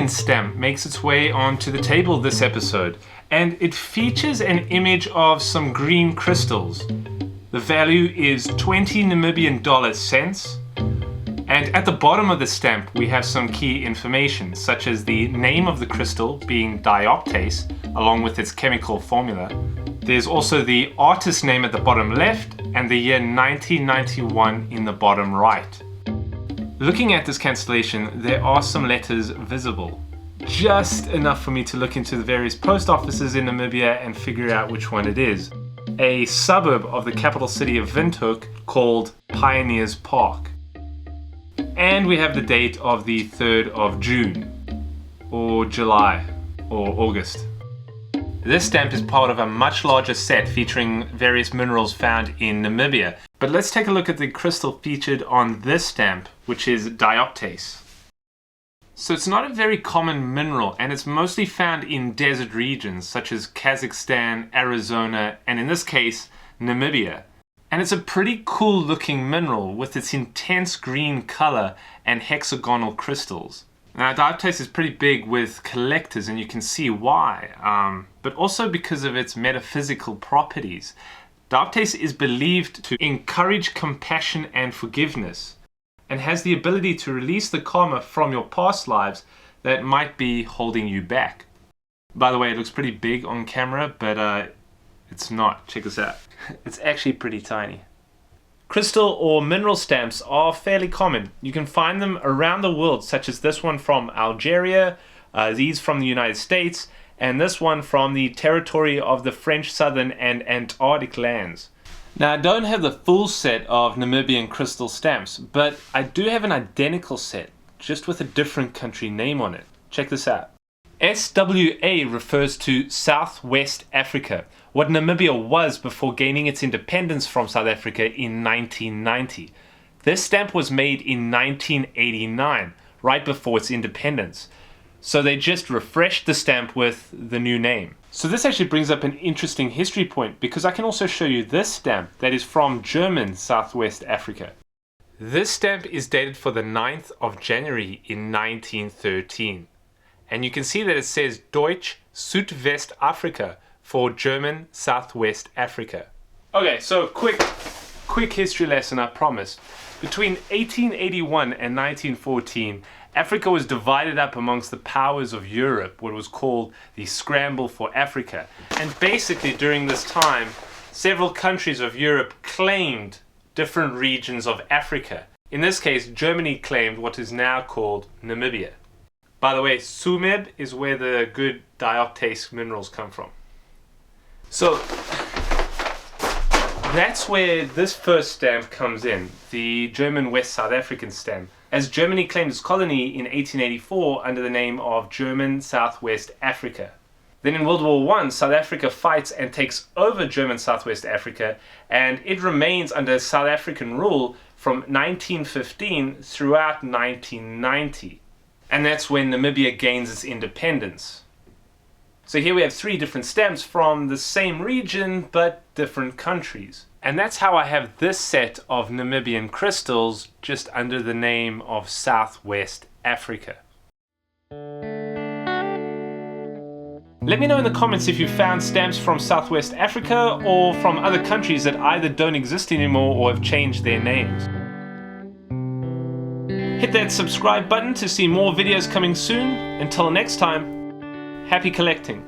Namibian stamp makes its way onto the table this episode, and it features an image of some green crystals. The value is 20 Namibian dollar cents, and at the bottom of the stamp we have some key information, such as the name of the crystal being dioptase, along with its chemical formula. There's also the artist name at the bottom left, and the year 1991 in the bottom right. Looking at this cancellation, there are some letters visible. Just enough for me to look into the various post offices in Namibia and figure out which one it is. A suburb of the capital city of Windhoek called Pioneers Park. And we have the date of the 3rd of June, or July, or August. This stamp is part of a much larger set featuring various minerals found in Namibia. But let's take a look at the crystal featured on this stamp, which is dioptase. So it's not a very common mineral, and it's mostly found in desert regions such as Kazakhstan, Arizona, and in this case, Namibia. And it's a pretty cool looking mineral with its intense green color and hexagonal crystals. Now, dioptase is pretty big with collectors, and you can see why, but also because of its metaphysical properties. Dioptase is believed to encourage compassion and forgiveness, and has the ability to release the karma from your past lives that might be holding you back. By the way, it looks pretty big on camera, but it's not. Check this out. It's actually pretty tiny. Crystal or mineral stamps are fairly common. You can find them around the world, such as this one from Algeria, these from the United States, and this one from the territory of the French Southern and Antarctic lands. Now, I don't have the full set of Namibian crystal stamps, but I do have an identical set, just with a different country name on it. Check this out. SWA refers to Southwest Africa, what Namibia was before gaining its independence from South Africa in 1990. This stamp was made in 1989, right before its independence. So they just refreshed the stamp with the new name. So this actually brings up an interesting history point, because I can also show you this stamp that is from German Southwest Africa. This stamp is dated for the 9th of January in 1913. And you can see that it says Deutsch Südwestafrika for German Southwest Africa. Okay, so quick history lesson, I promise. Between 1881 and 1914, Africa was divided up amongst the powers of Europe, what was called the Scramble for Africa. And basically during this time, several countries of Europe claimed different regions of Africa. In this case, Germany claimed what is now called Namibia. By the way, Sumeb is where the good dioptase minerals come from. So that's where this first stamp comes in, the German West South African stamp, as Germany claimed its colony in 1884 under the name of German Southwest Africa. Then in World War I, South Africa fights and takes over German Southwest Africa, and it remains under South African rule from 1915 throughout 1990. And that's when Namibia gains its independence. So here we have 3 different stamps from the same region, but different countries. And that's how I have this set of Namibian crystals just under the name of Southwest Africa. Let me know in the comments if you found stamps from Southwest Africa or from other countries that either don't exist anymore or have changed their names. Hit that subscribe button to see more videos coming soon. Until next time, happy collecting.